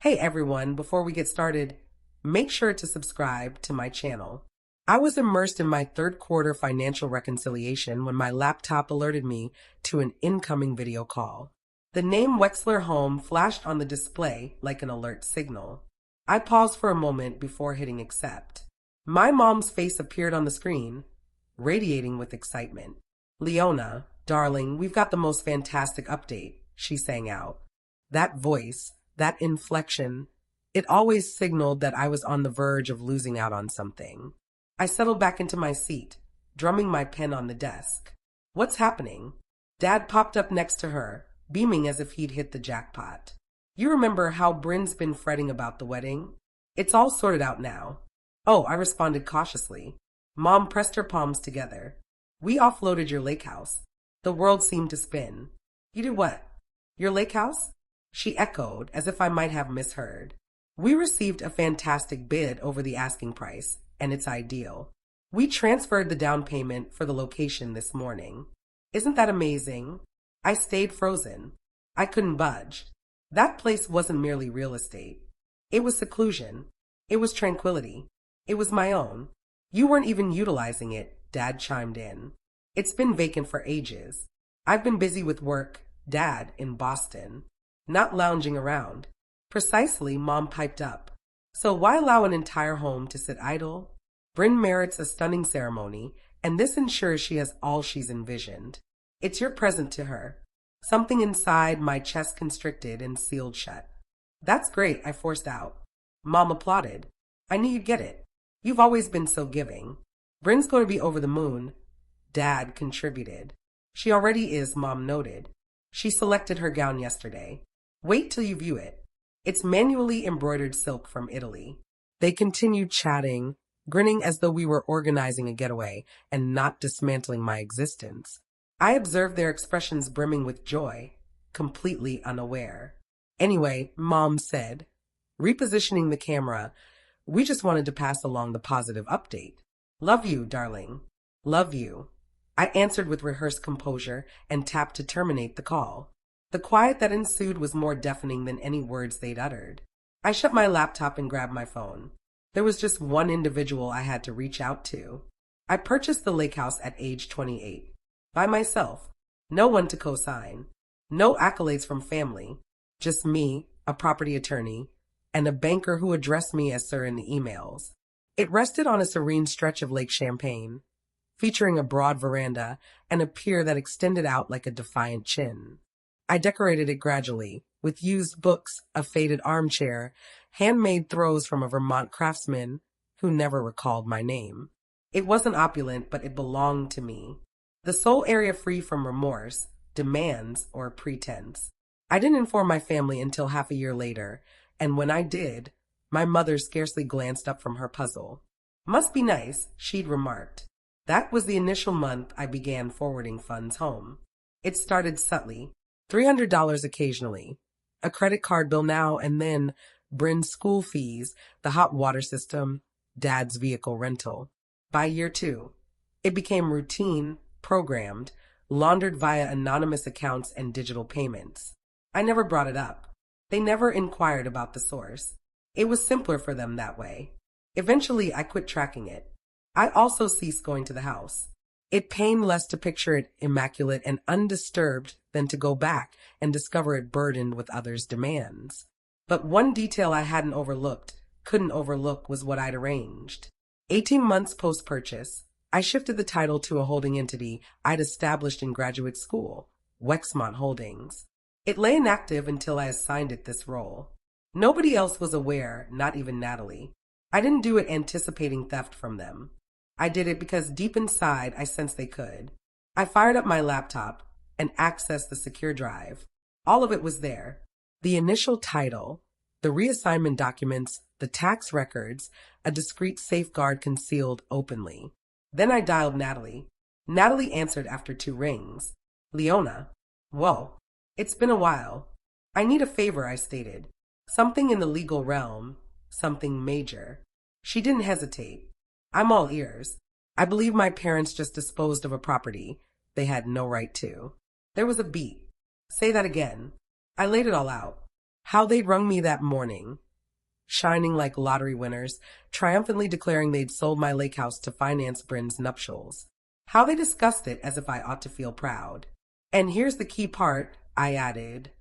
Hey everyone, before we get started, make sure to subscribe to my channel. I was immersed in my third quarter financial reconciliation when my laptop alerted me to an incoming video call. The name Wexler Home flashed on the display like an alert signal. I paused for a moment before hitting accept. My mom's face appeared on the screen, radiating with excitement. "Leona, darling, we've got the most fantastic update," she sang out. That voice, that inflection, it always signaled that I was on the verge of losing out on something. I settled back into my seat, drumming my pen on the desk. "What's happening?" Dad popped up next to her, beaming as if he'd hit the jackpot. "You remember how Bryn's been fretting about the wedding? It's all sorted out now." "Oh," I responded cautiously. Mom pressed her palms together. "We offloaded your lake house." The world seemed to spin. "You did what?" "Your lake house?" she echoed, as if I might have misheard. "We received a fantastic bid over the asking price, and it's ideal. We transferred the down payment for the location this morning." "Isn't that amazing?" I stayed frozen. I couldn't budge. That place wasn't merely real estate. It was seclusion. It was tranquility. It was my own. "You weren't even utilizing it," Dad chimed in. "It's been vacant for ages. I've been busy with work, Dad, in Boston. Not lounging around." "Precisely," Mom piped up. "So why allow an entire home to sit idle? Bryn merits a stunning ceremony, and this ensures she has all she's envisioned. It's your present to her." Something inside my chest constricted and sealed shut. "That's great," I forced out. Mom applauded. "I knew you'd get it. You've always been so giving." "Bryn's going to be over the moon," Dad contributed. "She already is," Mom noted. "She selected her gown yesterday. Wait till you view it. It's manually embroidered silk from Italy." They continued chatting, grinning as though we were organizing a getaway and not dismantling my existence. I observed their expressions brimming with joy, completely unaware. "Anyway," Mom said, repositioning the camera, "we just wanted to pass along the positive update." "Love you, darling. Love you," I answered with rehearsed composure and tapped to terminate the call. The quiet that ensued was more deafening than any words they'd uttered. I shut my laptop and grabbed my phone. There was just one individual I had to reach out to. I purchased the lake house at age 28. By myself. No one to co-sign. No accolades from family. Just me, a property attorney, and a banker who addressed me as sir in the emails. It rested on a serene stretch of Lake Champlain, featuring a broad veranda and a pier that extended out like a defiant chin. I decorated it gradually, with used books, a faded armchair, handmade throws from a Vermont craftsman who never recalled my name. It wasn't opulent, but it belonged to me. The sole area free from remorse, demands, or pretense. I didn't inform my family until half a year later, and when I did, my mother scarcely glanced up from her puzzle. "Must be nice," she'd remarked. That was the initial month I began forwarding funds home. It started subtly, $300 occasionally, a credit card bill now and then, Bryn's school fees, the hot water system, Dad's vehicle rental. By year 2, it became routine, programmed, laundered via anonymous accounts and digital payments. I never brought it up. They never inquired about the source. It was simpler for them that way. Eventually, I quit tracking it. I also ceased going to the house. It pained less to picture it immaculate and undisturbed than to go back and discover it burdened with others' demands. But one detail I couldn't overlook was what I'd arranged. 18 months post-purchase, I shifted the title to a holding entity I'd established in graduate school, Wexmont Holdings. It lay inactive until I assigned it this role. Nobody else was aware, not even Natalie. I didn't do it anticipating theft from them. I did it because deep inside I sensed they could. I fired up my laptop and accessed the secure drive. All of it was there. The initial title, the reassignment documents, the tax records, a discreet safeguard concealed openly. Then I dialed Natalie. Natalie answered after 2 rings. "Leona." "Whoa. It's been a while. I need a favor," I stated. "Something in the legal realm. Something major." She didn't hesitate. "I'm all ears. I believe my parents just disposed of a property they had no right to." There was a beat. "Say that again." I laid it all out. How they'd rung me that morning, shining like lottery winners, triumphantly declaring they'd sold my lake house to finance Bryn's nuptials. How they discussed it as if I ought to feel proud. And here's the key part, I added,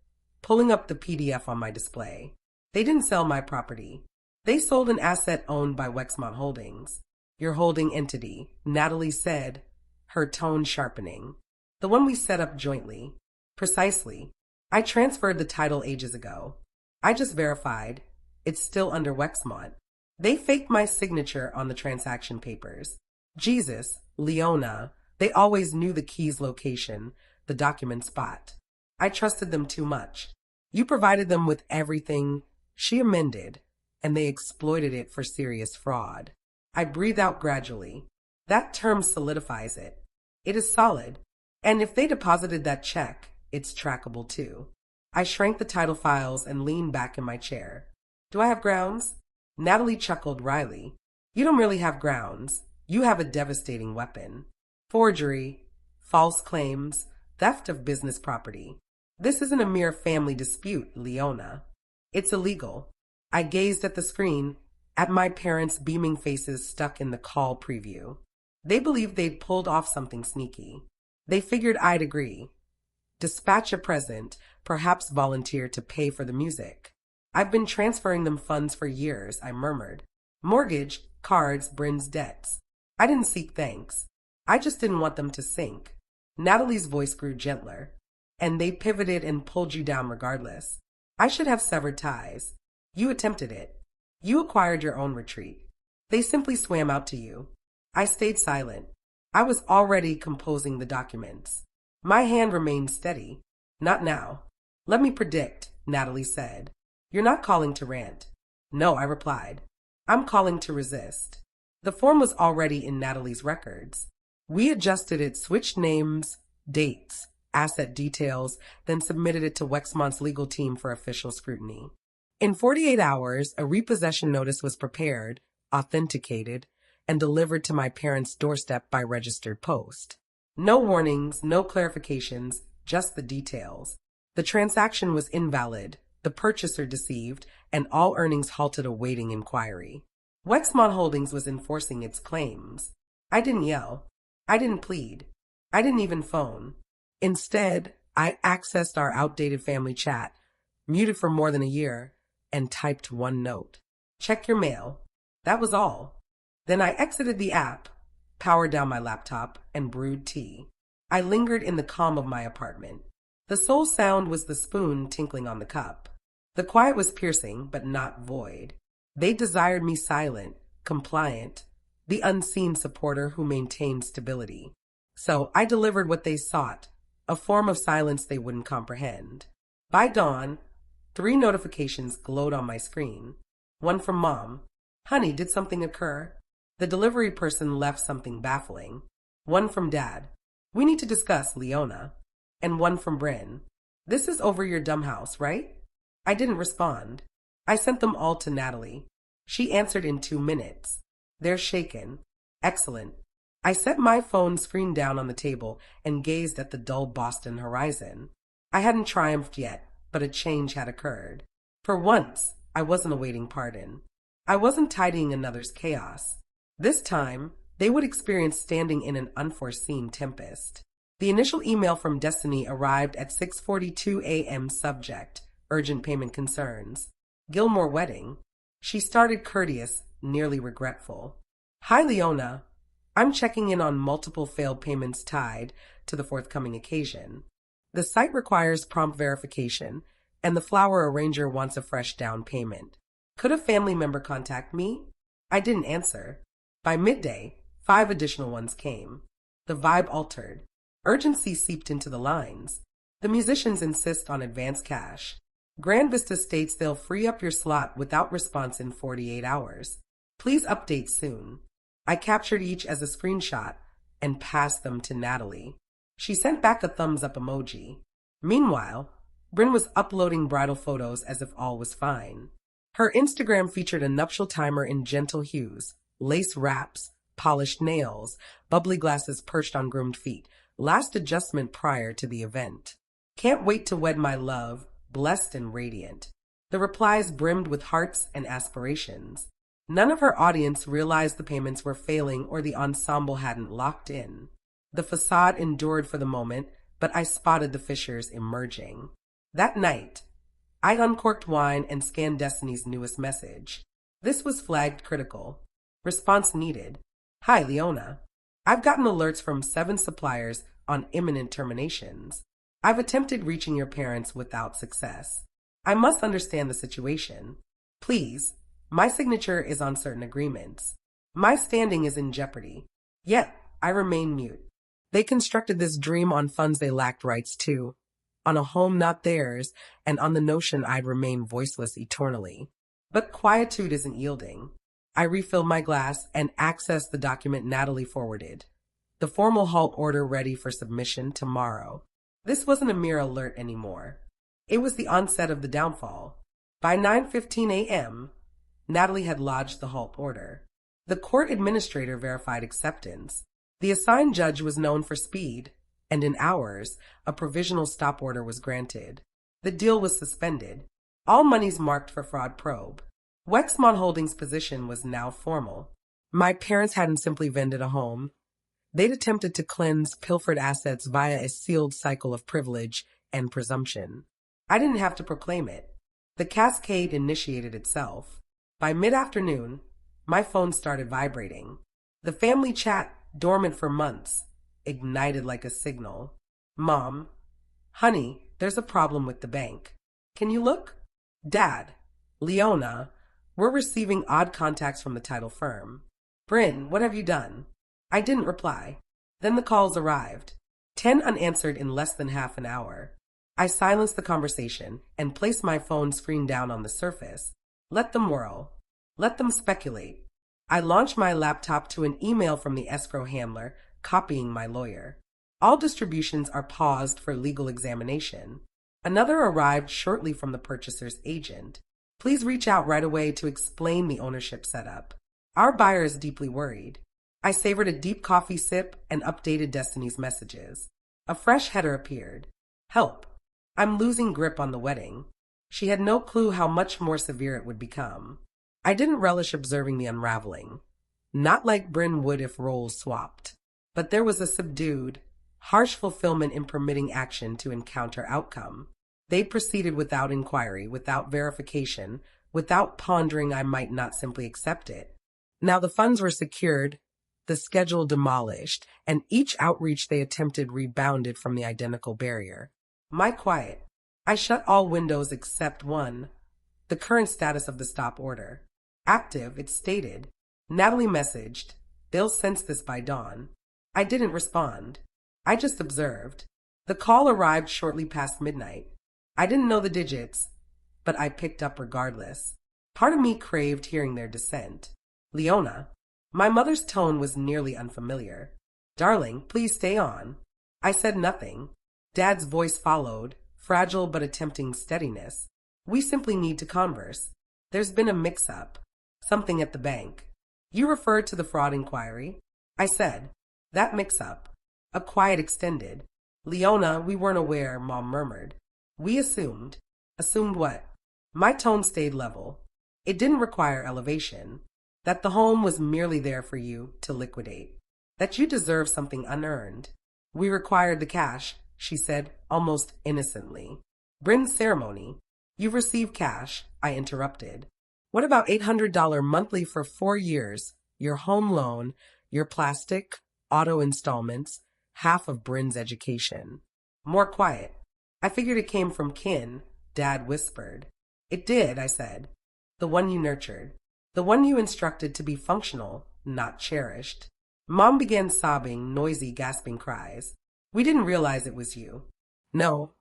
pulling up the PDF on my display. They didn't sell my property. They sold an asset owned by Wexmont Holdings. Your holding entity, Natalie said, her tone sharpening. The one we set up jointly. Precisely. I transferred the title ages ago. I just verified. It's still under Wexmont. They faked my signature on the transaction papers. Jesus, Leona, they always knew the key's location, the document spot. I trusted them too much. You provided them with everything, she amended, and they exploited it for serious fraud. I breathe out gradually. That term solidifies it. It is solid. And if they deposited that check, it's trackable too. I shrank the title files and leaned back in my chair. Do I have grounds? Natalie chuckled wryly. You don't really have grounds. You have a devastating weapon. Forgery, false claims, theft of business property. This isn't a mere family dispute, Leona. It's illegal. I gazed at the screen, at my parents' beaming faces stuck in the call preview. They believed they'd pulled off something sneaky. They figured I'd agree. Dispatch a present, perhaps volunteer to pay for the music. I've been transferring them funds for years, I murmured. Mortgage, cards, Bryn's debts. I didn't seek thanks. I just didn't want them to sink. Natalie's voice grew gentler. And they pivoted and pulled you down regardless. I should have severed ties. You attempted it. You acquired your own retreat. They simply swam out to you. I stayed silent. I was already composing the documents. My hand remained steady. Not now. Let me predict, Natalie said. You're not calling to rant. No, I replied. I'm calling to resist. The form was already in Natalie's records. We adjusted it, switched names, dates, asset details, then submitted it to Wexmont's legal team for official scrutiny. In 48 hours, a repossession notice was prepared, authenticated, and delivered to my parents' doorstep by registered post. No warnings, no clarifications, just the details. The transaction was invalid, the purchaser deceived, and all earnings halted awaiting inquiry. Wexmont Holdings was enforcing its claims. I didn't yell. I didn't plead. I didn't even phone. Instead, I accessed our outdated family chat, muted for more than a year, and typed one note. Check your mail. That was all. Then I exited the app, powered down my laptop, and brewed tea. I lingered in the calm of my apartment. The sole sound was the spoon tinkling on the cup. The quiet was piercing, but not void. They desired me silent, compliant, the unseen supporter who maintained stability. So I delivered what they sought, a form of silence they wouldn't comprehend. By dawn, 3 notifications glowed on my screen. One from Mom. Honey, did something occur? The delivery person left something baffling. One from Dad. We need to discuss, Leona. And one from Bryn. This is over your dumb house, right? I didn't respond. I sent them all to Natalie. She answered in 2 minutes. They're shaken. Excellent. I set my phone screen down on the table and gazed at the dull Boston horizon. I hadn't triumphed yet, but a change had occurred. For once, I wasn't awaiting pardon. I wasn't tidying another's chaos. This time, they would experience standing in an unforeseen tempest. The initial email from Destiny arrived at 6:42 a.m. Subject, urgent payment concerns. Gilmore wedding. She started courteous, nearly regretful. Hi, Leona. I'm checking in on multiple failed payments tied to the forthcoming occasion. The site requires prompt verification, and the flower arranger wants a fresh down payment. Could a family member contact me? I didn't answer. By midday, 5 additional ones came. The vibe altered. Urgency seeped into the lines. The musicians insist on advance cash. Grand Vista states they'll free up your slot without response in 48 hours. Please update soon. I captured each as a screenshot and passed them to Natalie. She sent back a thumbs up emoji. Meanwhile, Bryn was uploading bridal photos as if all was fine. Her Instagram featured a nuptial timer in gentle hues, lace wraps, polished nails, bubbly glasses perched on groomed feet, last adjustment prior to the event. Can't wait to wed my love, blessed and radiant. The replies brimmed with hearts and aspirations. None of her audience realized the payments were failing or the ensemble hadn't locked in. The facade endured for the moment, but I spotted the fissures emerging. That night, I uncorked wine and scanned Destiny's newest message. This was flagged critical. Response needed. Hi, Leona. I've gotten alerts from 7 suppliers on imminent terminations. I've attempted reaching your parents without success. I must understand the situation. Please, my signature is on certain agreements. My standing is in jeopardy. Yet, I remain mute. They constructed this dream on funds they lacked rights to, on a home not theirs, and on the notion I'd remain voiceless eternally. But quietude isn't yielding. I refilled my glass and accessed the document Natalie forwarded. The formal halt order ready for submission tomorrow. This wasn't a mere alert anymore. It was the onset of the downfall. By 9:15 a.m., Natalie had lodged the halt order. The court administrator verified acceptance. The assigned judge was known for speed, and in hours, a provisional stop order was granted. The deal was suspended. All monies marked for fraud probe. Wexmont Holdings' position was now formal. My parents hadn't simply vended a home. They'd attempted to cleanse pilfered assets via a sealed cycle of privilege and presumption. I didn't have to proclaim it. The cascade initiated itself. By mid-afternoon, my phone started vibrating. The family chat, dormant for months, ignited like a signal. Mom, honey, there's a problem with the bank. Can you look? Dad, Leona, we're receiving odd contacts from the title firm. Bryn, what have you done? I didn't reply. Then the calls arrived. 10 unanswered in less than half an hour. I silenced the conversation and placed my phone screen down on the surface. Let them whirl. Let them speculate. I launched my laptop to an email from the escrow handler, copying my lawyer. All distributions are paused for legal examination. Another arrived shortly from the purchaser's agent. Please reach out right away to explain the ownership setup. Our buyer is deeply worried. I savored a deep coffee sip and updated Destiny's messages. A fresh header appeared. Help. I'm losing grip on the wedding. She had no clue how much more severe it would become. I didn't relish observing the unraveling. Not like Bryn would if roles swapped. But there was a subdued, harsh fulfillment in permitting action to encounter outcome. They proceeded without inquiry, without verification, without pondering I might not simply accept it. Now the funds were secured, the schedule demolished, and each outreach they attempted rebounded from the identical barrier. My quiet. I shut all windows except one. The current status of the stop order. Active, it stated. Natalie messaged. They'll sense this by dawn. I didn't respond. I just observed. The call arrived shortly past midnight. I didn't know the digits, but I picked up regardless. Part of me craved hearing their dissent. Leona. My mother's tone was nearly unfamiliar. Darling, please stay on. I said nothing. Dad's voice followed, fragile but attempting steadiness. We simply need to converse. There's been a mix-up. Something at the bank. You referred to the fraud inquiry? I said. That mix-up. A quiet extended. Leona, we weren't aware, Mom murmured. We assumed. Assumed what? My tone stayed level. It didn't require elevation. That the home was merely there for you to liquidate. That you deserve something unearned. We required the cash, she said, almost innocently. Bryn's ceremony. You've received cash, I interrupted. What about $800 monthly for 4 years, your home loan, your plastic, auto installments, half of Bryn's education? More quiet. I figured it came from kin, Dad whispered. It did, I said. The one you nurtured. The one you instructed to be functional, not cherished. Mom began sobbing, noisy, gasping cries. We didn't realize it was you. No.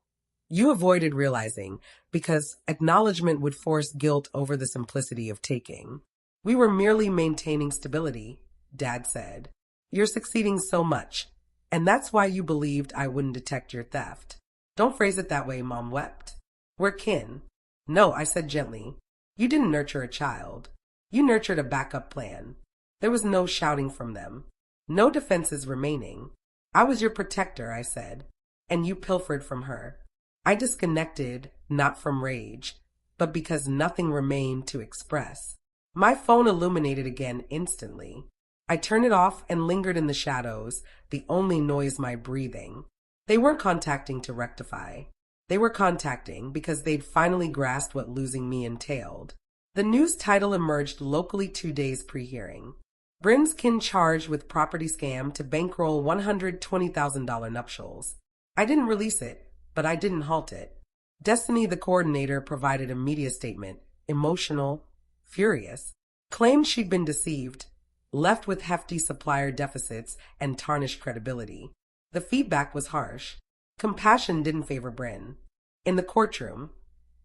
You avoided realizing, because acknowledgement would force guilt over the simplicity of taking. We were merely maintaining stability, Dad said. You're succeeding so much, and that's why you believed I wouldn't detect your theft. Don't phrase it that way, Mom wept. We're kin. No, I said gently. You didn't nurture a child. You nurtured a backup plan. There was no shouting from them. No defenses remaining. I was your protector, I said, and you pilfered from her. I disconnected, not from rage, but because nothing remained to express. My phone illuminated again instantly. I turned it off and lingered in the shadows, the only noise my breathing. They weren't contacting to rectify. They were contacting because they'd finally grasped what losing me entailed. The news title emerged locally 2 days pre-hearing. Bryn's kin charged with property scam to bankroll $120,000 nuptials. I didn't release it, but I didn't halt it. Destiny, the coordinator, provided a media statement, emotional, furious, claimed she'd been deceived, left with hefty supplier deficits and tarnished credibility. The feedback was harsh. Compassion didn't favor Bryn. In the courtroom,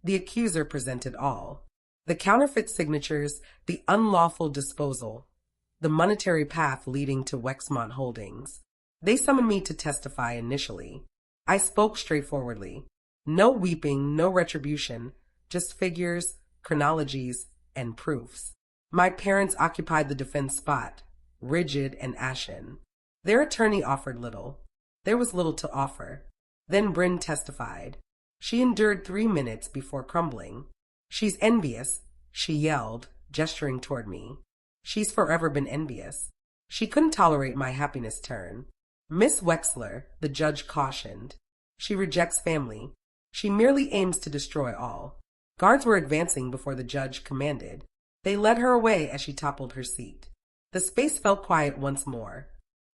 the accuser presented all. The counterfeit signatures, the unlawful disposal, the monetary path leading to Wexmont Holdings. They summoned me to testify initially. I spoke straightforwardly. No weeping, no retribution, just figures, chronologies, and proofs. My parents occupied the defense spot, rigid and ashen. Their attorney offered little. There was little to offer. Then Bryn testified. She endured 3 minutes before crumbling. She's envious, she yelled, gesturing toward me. She's forever been envious. She couldn't tolerate my happiness turn. Miss Wexler, the judge cautioned. She rejects family. She merely aims to destroy all. Guards were advancing before the judge commanded. They led her away as she toppled her seat. The space fell quiet once more.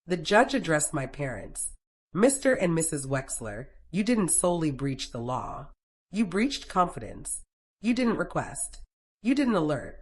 The judge addressed my parents. Mr. and Mrs. Wexler, you didn't solely breach the law. You breached confidence. You didn't request. You didn't alert.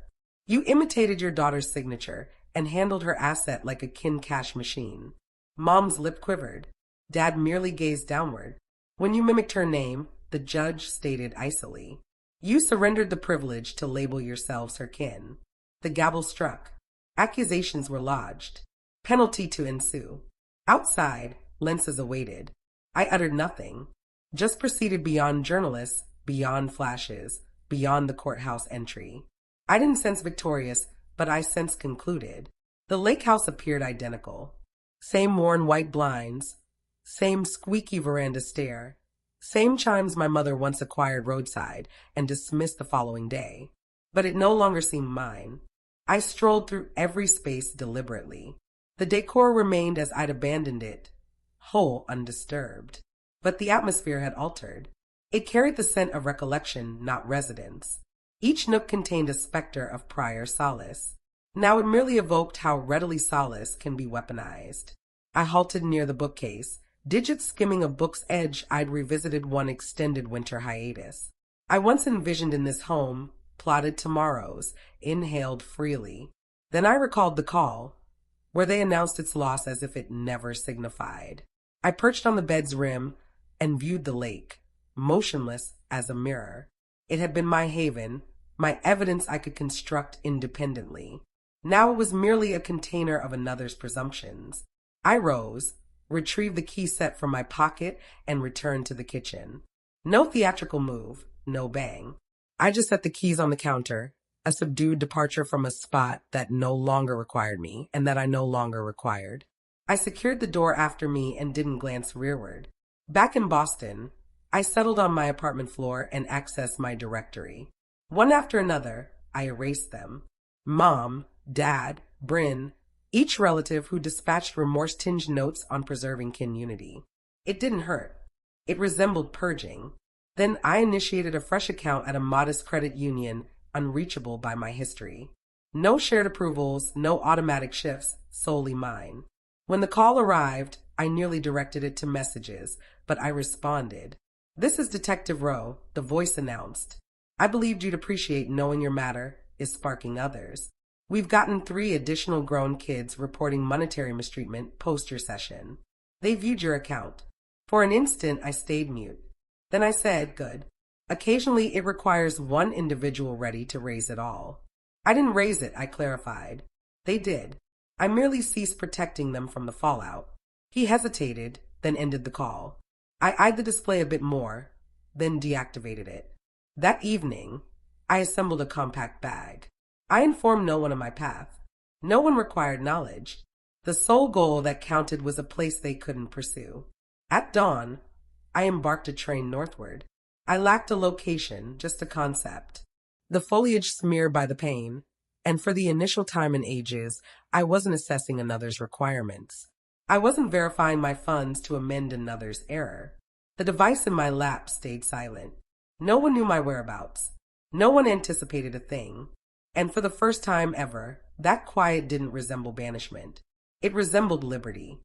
You imitated your daughter's signature and handled her asset like a kin cash machine. Mom's lip quivered. Dad merely gazed downward. When you mimicked her name, the judge stated icily, you surrendered the privilege to label yourselves her kin. The gavel struck. Accusations were lodged. Penalty to ensue. Outside, lenses awaited. I uttered nothing. Just proceeded beyond journalists, beyond flashes, beyond the courthouse entry. I didn't sense victorious, but I sensed concluded. The lake house appeared identical. Same worn white blinds, same squeaky veranda stair, same chimes my mother once acquired roadside and dismissed the following day. But it no longer seemed mine. I strolled through every space deliberately. The decor remained as I'd abandoned it, whole, undisturbed. But the atmosphere had altered. It carried the scent of recollection, not residence. Each nook contained a specter of prior solace. Now it merely evoked how readily solace can be weaponized. I halted near the bookcase, digits skimming a book's edge I'd revisited one extended winter hiatus. I once envisioned in this home, plotted tomorrows, inhaled freely. Then I recalled the call, where they announced its loss as if it never signified. I perched on the bed's rim and viewed the lake, motionless as a mirror. It had been my haven, my evidence I could construct independently. Now it was merely a container of another's presumptions. I rose, retrieved the key set from my pocket, and returned to the kitchen. No theatrical move, no bang. I just set the keys on the counter, a subdued departure from a spot that no longer required me and that I no longer required. I secured the door after me and didn't glance rearward. Back in Boston, I settled on my apartment floor and accessed my directory. One after another, I erased them. Mom, Dad, Bryn, each relative who dispatched remorse-tinged notes on preserving kin unity. It didn't hurt. It resembled purging. Then I initiated a fresh account at a modest credit union unreachable by my history. No shared approvals, no automatic shifts, solely mine. When the call arrived, I nearly directed it to messages, but I responded. This is Detective Rowe, the voice announced. I believed you'd appreciate knowing your matter is sparking others. We've gotten 3 additional grown kids reporting monetary mistreatment post your session. They viewed your account. For an instant, I stayed mute. Then I said, good. Occasionally, it requires one individual ready to raise it all. I didn't raise it, I clarified. They did. I merely ceased protecting them from the fallout. He hesitated, then ended the call. I eyed the display a bit more, then deactivated it. That evening, I assembled a compact bag. I informed no one of my path. No one required knowledge. The sole goal that counted was a place they couldn't pursue. At dawn, I embarked a train northward. I lacked a location, just a concept. the foliage smeared by the pain, and for the initial time and ages, I wasn't assessing another's requirements. I wasn't verifying my funds to amend another's error. The device in my lap stayed silent. No one knew my whereabouts. No one anticipated a thing. And for the first time ever, that quiet didn't resemble banishment. It resembled liberty.